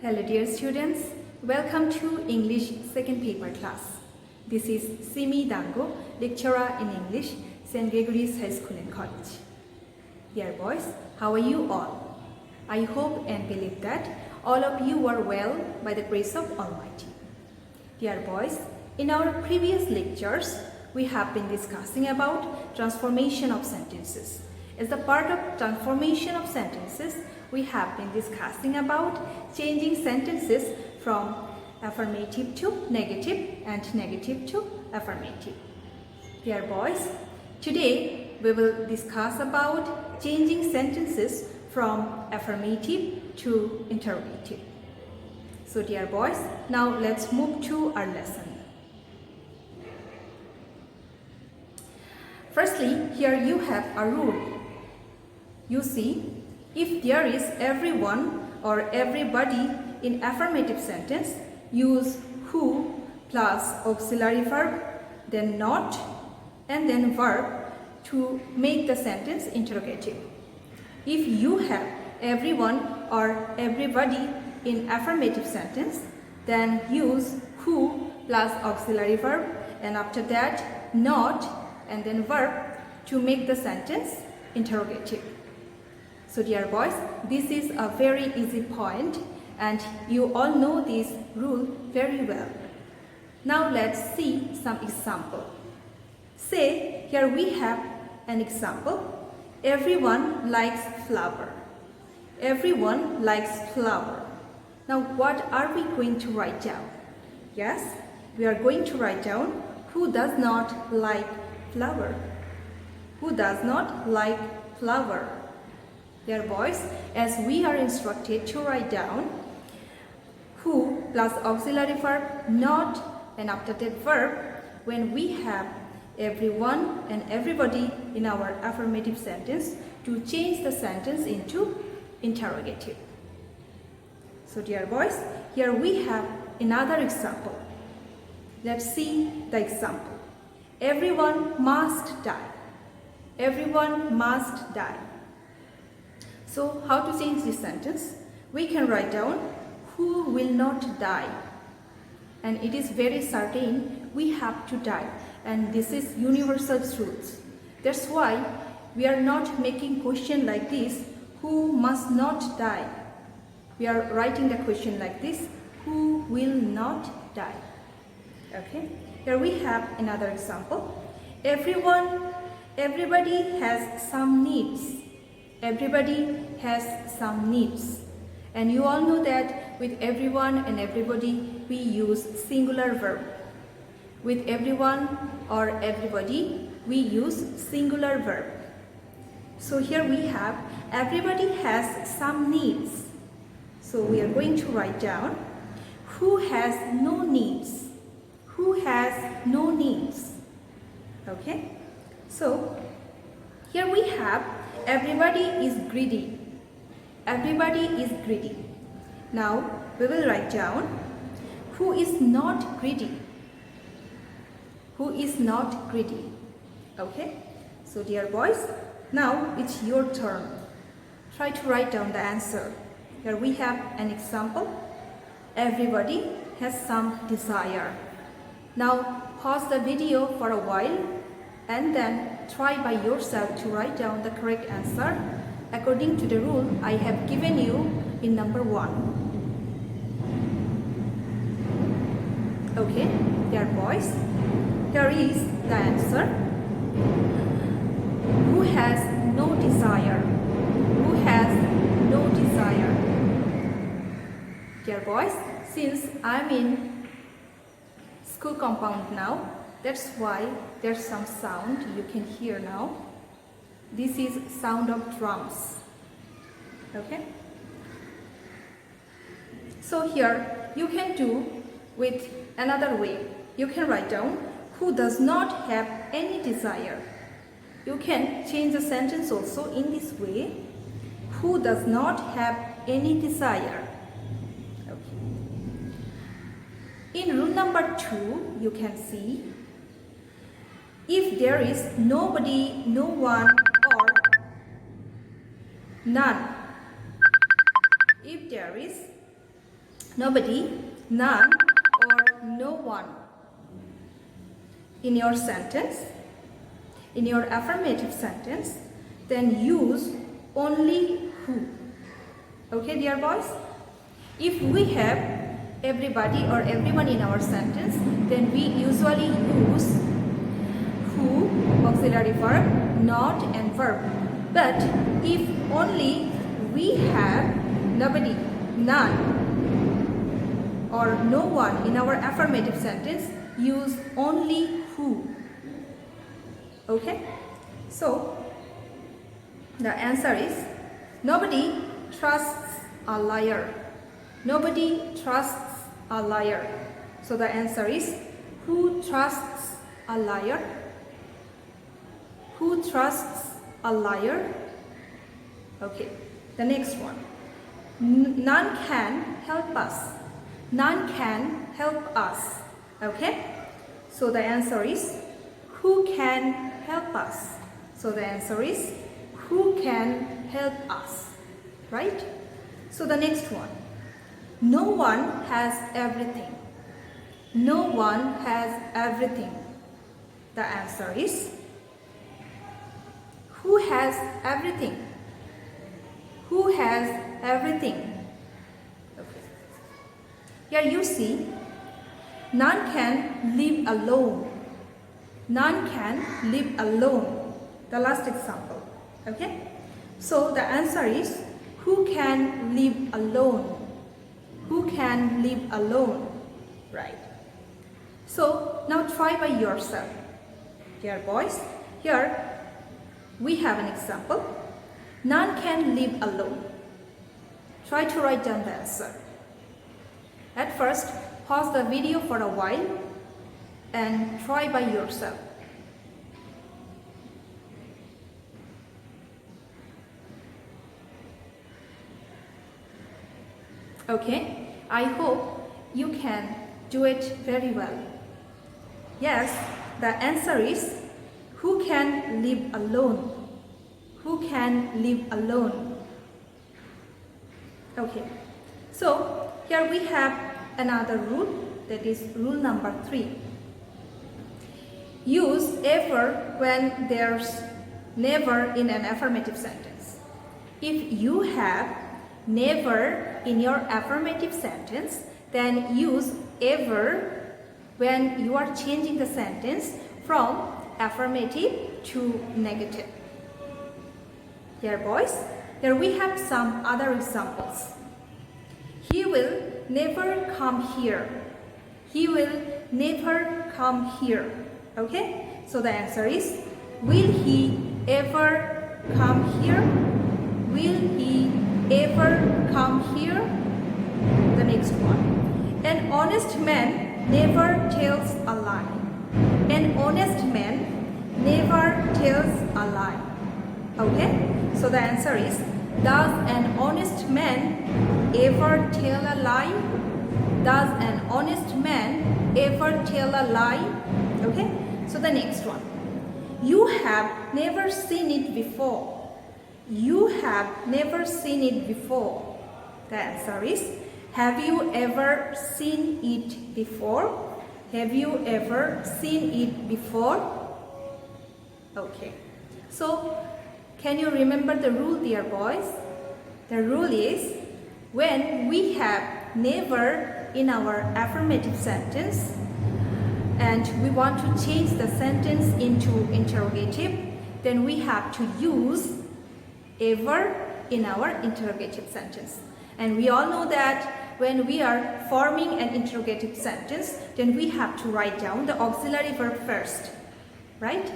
Hello dear students, welcome to English second paper class. This is Simi Dango, lecturer in English, St. Gregory's High School and College. Dear boys, how are you all? I hope and believe that all of you are well by the grace of Almighty. Dear boys, in our previous lectures, we have been discussing about transformation of sentences. As a part of transformation of sentences, we have been discussing about changing sentences from affirmative to negative and negative to affirmative. Dear boys, today we will discuss about changing sentences from affirmative to interrogative. So dear boys, now let's move to our lesson. Firstly, here you have a rule. You see, if there is everyone or everybody in affirmative sentence, use who plus auxiliary verb, then not, and then verb to make the sentence interrogative. If you have everyone or everybody in affirmative sentence, then use who plus auxiliary verb, and after that not, and then verb to make the sentence interrogative. So dear boys, this is a very easy point and you all know this rule very well. Now let's see some example. Say here we have an example. Everyone likes flower. Everyone likes flower. Now what are we going to write down? Yes, we are going to write down who does not like flower. Who does not like flower? Dear boys, as we are instructed to write down who plus auxiliary verb, not, and after that verb when we have everyone and everybody in our affirmative sentence to change the sentence into interrogative. So dear boys, here we have another example. Let's see the example. Everyone must die. Everyone must die. So how to change this sentence? We can write down who will not die, and it is very certain we have to die, and this is universal truth. That's why we are not making question like this, who must not die. We are writing the question like this, who will not die. Okay, here we have another example. Everybody has some needs. Everybody has some needs, and you all know that with everyone and everybody we use singular verb. With everyone or everybody we use singular verb. So here we have everybody has some needs. So we are going to write down who has no needs. Who has no needs. Okay, so here we have everybody is greedy. Everybody is greedy. Now we will write down who is not greedy. Who is not greedy. Okay, so dear boys, now it's your turn. Try to write down the answer. Here we have an example. Everybody has some desire. Now pause the video for a while and then try by yourself to write down the correct answer according to the rule I have given you in number 1. Okay, dear boys, here is the answer. Who has no desire? Who has no desire? Dear boys, since I'm in school compound now, that's why there's some sound you can hear now. This is sound of drums. Okay? So here you can do with another way. You can write down who does not have any desire. You can change the sentence also in this way. Who does not have any desire. Okay. In rule number 2, you can see if there is nobody, no one, or none. If there is nobody, none, or no one in your sentence, in your affirmative sentence, then use only who. Okay, dear boys? If we have everybody or everyone in our sentence, then we usually use who, auxiliary verb, not, and verb. But if only we have nobody, none, or no one in our affirmative sentence, use only who. Okay? So, the answer is nobody trusts a liar. Nobody trusts a liar. So the answer is who trusts a liar? Who trusts a liar? Okay, the next one. None can help us. None can help us. Okay? So the answer is who can help us? So the answer is who can help us? Right? So the next one. No one has everything. No one has everything. The answer is who has everything? Who has everything? Okay. Here you see, none can live alone. None can live alone. The last example. Okay? So the answer is who can live alone? Who can live alone? Right. So now try by yourself. Dear boys, here we have an example. None can live alone. Try to write down the answer. At first, pause the video for a while and try by yourself. Okay, I hope you can do it very well. Yes, the answer is who can live alone? Who can live alone? Okay, so here we have another rule, that is rule number 3. Use ever when there's never in an affirmative sentence. If you have never in your affirmative sentence, then use ever when you are changing the sentence from affirmative to negative. Here boys, here we have some other examples. He will never come here. He will never come here. Okay? So the answer is, will he ever come here? Will he ever come here? The next one. An honest man never tells a lie. An honest man never tells a lie. Okay? So the answer is, does an honest man ever tell a lie? Does an honest man ever tell a lie? Okay? So the next one. You have never seen it before. You have never seen it before. The answer is, have you ever seen it before? Have you ever seen it before? Okay. So, can you remember the rule, dear boys? The rule is, when we have never in our affirmative sentence and we want to change the sentence into interrogative, then we have to use ever in our interrogative sentence. And we all know that when we are forming an interrogative sentence, then we have to write down the auxiliary verb first, right?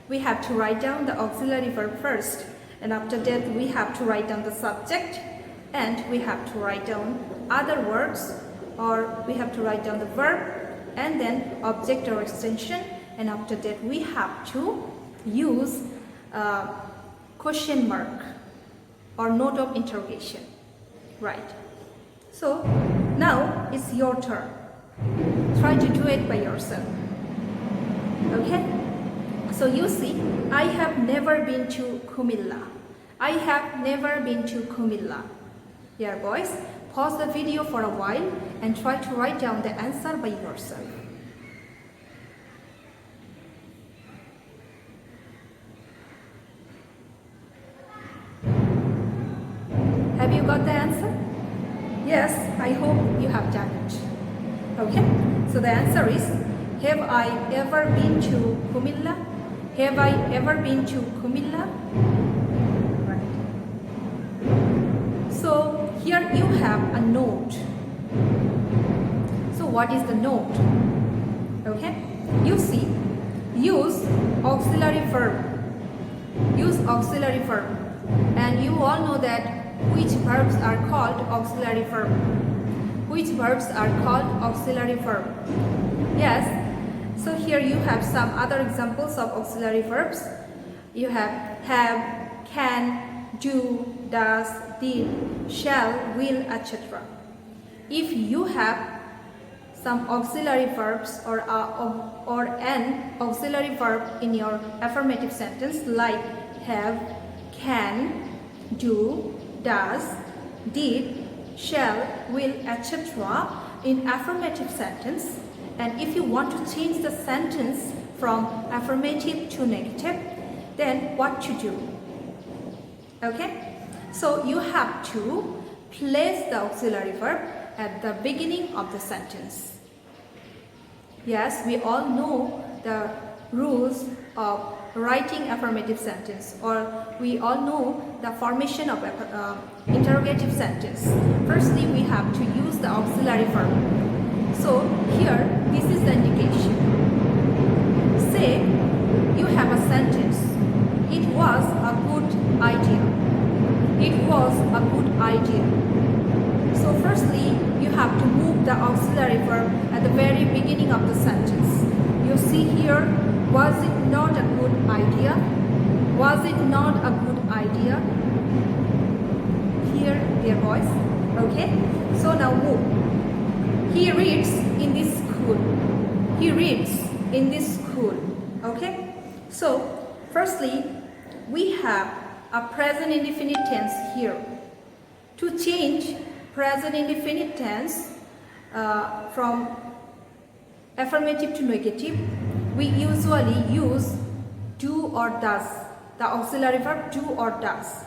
We have to write down the auxiliary verb first, and after that we have to write down the subject, and we have to write down other words, or we have to write down the verb and then object or extension, and after that we have to use question mark or note of interrogation. Right. So now it's your turn. Try to do it by yourself. Okay? So you see, I have never been to Kumilla. I have never been to Kumilla. Yeah, boys. pause the video for a while and try to write down the answer by yourself. Have you got the answer? Yes, I hope you have done it. Okay, so the answer is, have I ever been to Kumilla? Have I ever been to Kumilla? Right. So here you have a note. So what is the note? Okay, you see, use auxiliary verb. Use auxiliary verb. And you all know that which verbs are called auxiliary verb. Which verbs are called auxiliary verb? Yes, so here you have some other examples of auxiliary verbs. You have, can, do, does, did, shall, will, etc. If you have some auxiliary verbs or an auxiliary verb in your affirmative sentence like have, can, do, does, did, shall, will, etc. in affirmative sentence, and if you want to change the sentence from affirmative to negative, then what to do? Okay, so you have to place the auxiliary verb at the beginning of the sentence. Yes, we all know the rules of writing affirmative sentence, or we all know the formation of interrogative sentence. Firstly, we have to use the auxiliary verb. So here, this is the indication. Say, you have a sentence. It was a good idea. It was a good idea. So firstly, you have to move the auxiliary verb at the very beginning of the sentence. You see here, was it not a good idea? Was it not a good idea? Here, dear boys. Okay, so now move. He reads in this school. He reads in this school. Okay, so firstly, we have a present indefinite tense here. To change present indefinite tense from affirmative to negative, we usually use do or does, the auxiliary verb do or does.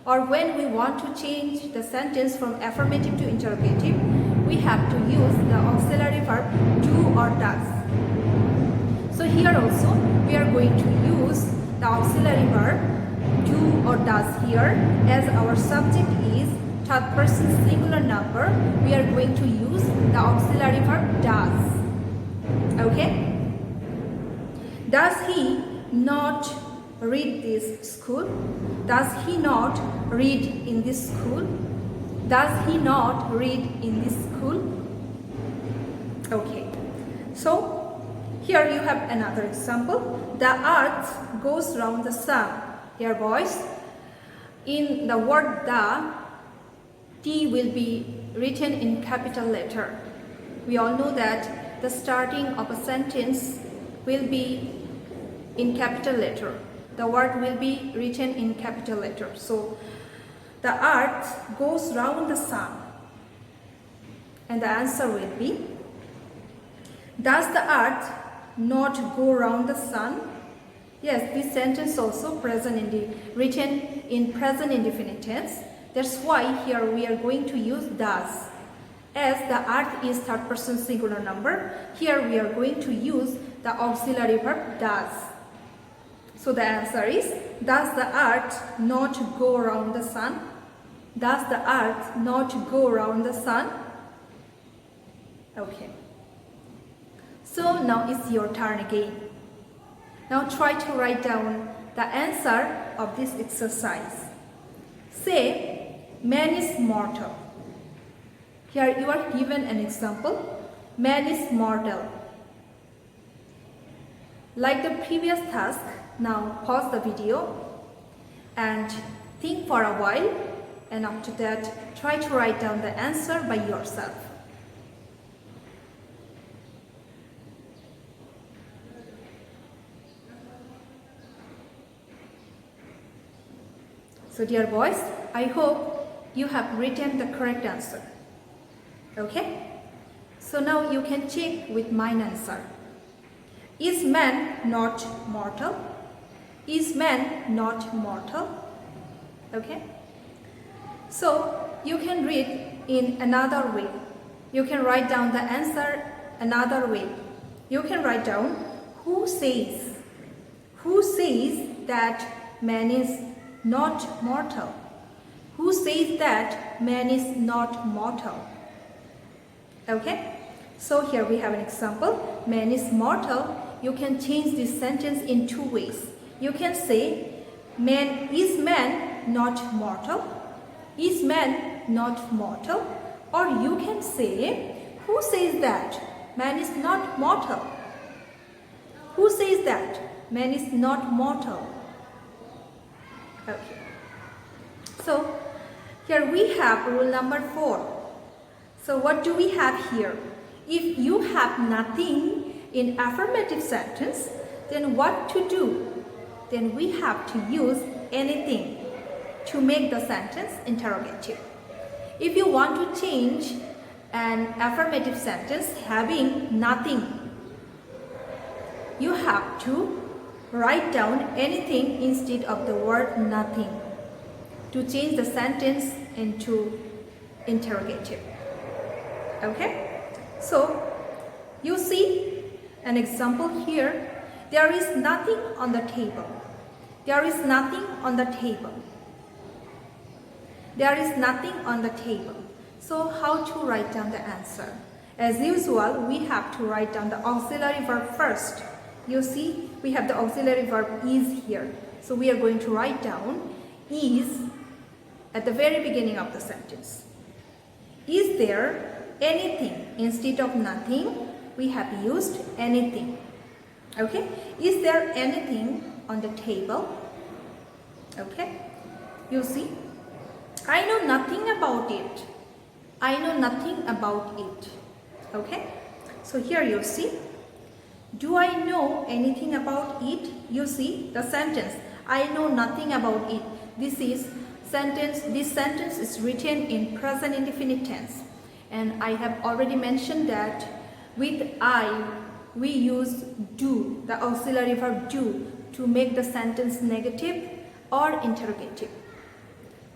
Or when we want to change the sentence from affirmative to interrogative, we have to use the auxiliary verb do or does. So here also we are going to use the auxiliary verb do or does here. As our subject is third person singular number, we are going to use the auxiliary verb does. Okay? Does he not read this school? Does he not read in this school? Does he not read in this school? Okay. So here you have another example. The earth goes round the sun. Here boys, in the word the, T will be written in capital letter. We all know that the starting of a sentence will be in capital letter. The word will be written in capital letter. So the earth goes round the sun. And the answer will be, does the earth not go round the sun? Yes, this sentence also written in present indefinite tense. That's why here we are going to use does. As the earth is third person singular number, here we are going to use the auxiliary verb does. So the answer is, does the earth not go around the sun? Does the earth not go around the sun? Okay. So now it's your turn again. Now try to write down the answer of this exercise. Say, man is mortal. Here you are given an example. Man is mortal. Like the previous task, now pause the video and think for a while, and after that try to write down the answer by yourself. So dear boys, I hope you have written the correct answer. Okay? So now you can check with mine answer. Is man not mortal? Is man not mortal? Okay? So you can read in another way. You can write down the answer another way. You can write down who says that man is not mortal? Who says that man is not mortal? Okay? So here we have an example. Man is mortal. You can change this sentence in two ways. You can say, is man not mortal? Is man not mortal? Or you can say, who says that man is not mortal? Who says that man is not mortal? Okay. So here we have rule number 4. So what do we have here? If you have nothing in affirmative sentence, then what to do? Then we have to use anything to make the sentence interrogative. If you want to change an affirmative sentence having nothing, you have to write down anything instead of the word nothing to change the sentence into interrogative. Okay? So, you see an example here. There is nothing on the table. There is nothing on the table. There is nothing on the table. So, how to write down the answer? As usual, we have to write down the auxiliary verb first. You see, we have the auxiliary verb is here. So, we are going to write down is at the very beginning of the sentence. Is there anything? Instead of nothing, we have used anything. Okay? Is there anything on the table? Okay? You see? I know nothing about it. I know nothing about it. Okay? So here you see. Do I know anything about it? You see the sentence. I know nothing about it. This sentence is written in present indefinite tense. And I have already mentioned that with I, we use do, the auxiliary verb do, to make the sentence negative or interrogative.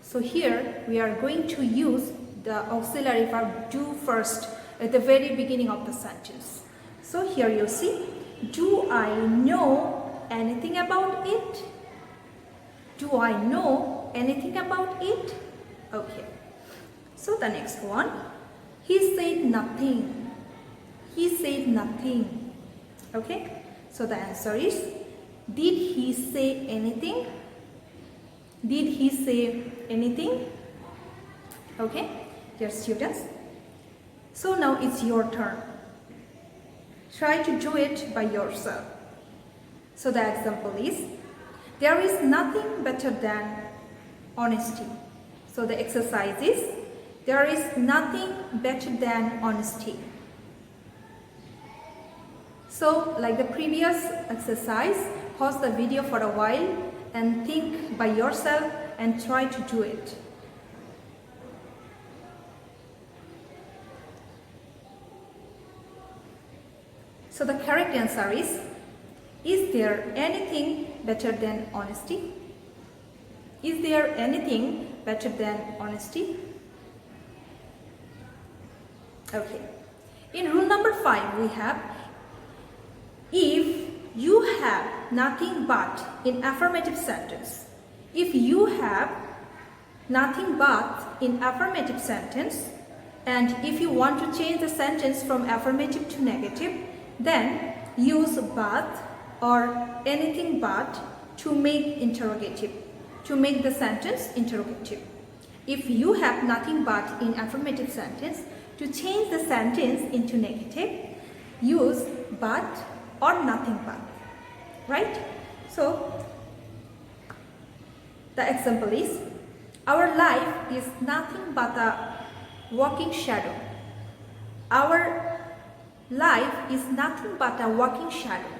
So here we are going to use the auxiliary verb do first at the very beginning of the sentence. So here you see, do I know anything about it? Do I know anything about it? Okay. So the next one, he said nothing. He said nothing. Okay. So the answer is, did he say anything? Did he say anything? Okay, dear students. So now it's your turn. Try to do it by yourself. So the example is, there is nothing better than honesty. So the exercise is, there is nothing better than honesty. So like the previous exercise, pause the video for a while and think by yourself and try to do it. So the correct answer is there anything better than honesty? Is there anything better than honesty? Okay. In rule number 5, we have, if you have nothing but in affirmative sentence. If you have nothing but in affirmative sentence, and if you want to change the sentence from affirmative to negative, then use but or anything but to make interrogative, to make the sentence interrogative. If you have nothing but in affirmative sentence, to change the sentence into negative, use but or nothing but. Right? So, the example is, our life is nothing but a walking shadow. Our life is nothing but a walking shadow.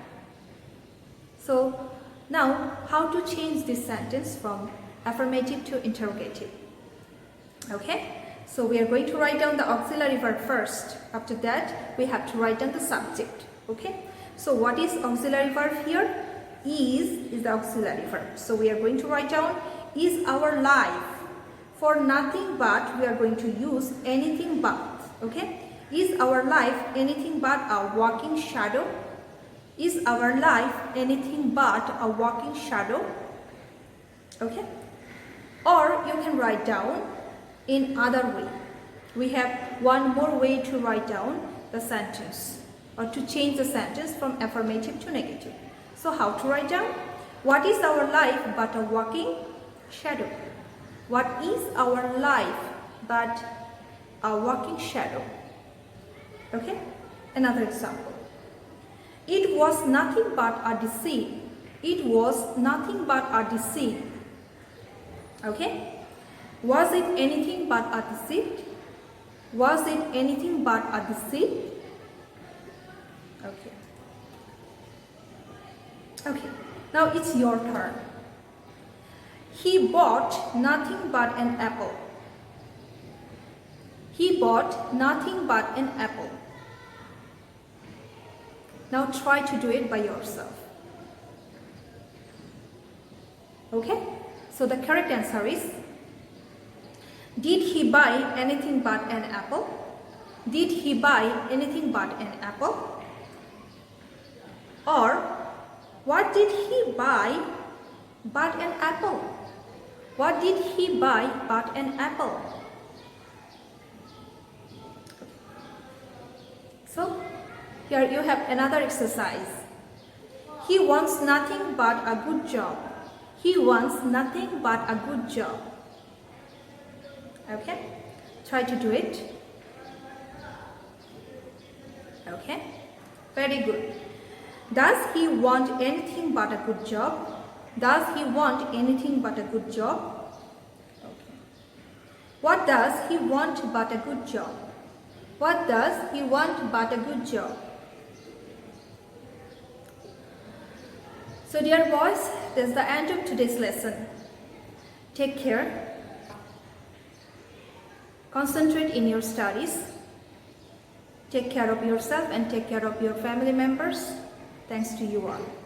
So, now how to change this sentence from affirmative to interrogative? Okay? So we are going to write down the auxiliary verb first. After that, we have to write down the subject. Okay. So what is auxiliary verb here? Is the auxiliary verb. So we are going to write down is our life. For nothing but, we are going to use anything but. Okay. Is our life anything but a walking shadow? Is our life anything but a walking shadow? Okay. Or you can write down in other way. We have one more way to write down the sentence or to change the sentence from affirmative to negative. So how to write down? What is our life but a walking shadow? What is our life but a walking shadow? Okay. Another example. It was nothing but a deceit. It was nothing but a deceit. Okay. Was it anything but a deceit? Was it anything but a deceit? Okay. Okay. Now it's your turn. He bought nothing but an apple. He bought nothing but an apple. Now try to do it by yourself. Okay? So the correct answer is, did he buy anything but an apple? Did he buy anything but an apple? Or, what did he buy but an apple? What did he buy but an apple? So, here you have another exercise. He wants nothing but a good job. He wants nothing but a good job. Okay, try to do it. Okay, very good. Does he want anything but a good job? Does he want anything but a good job? Okay. What does he want but a good job? What does he want but a good job? So dear boys, this is the end of today's lesson. Take care. Concentrate in your studies. Take care of yourself and take care of your family members. Thanks to you all.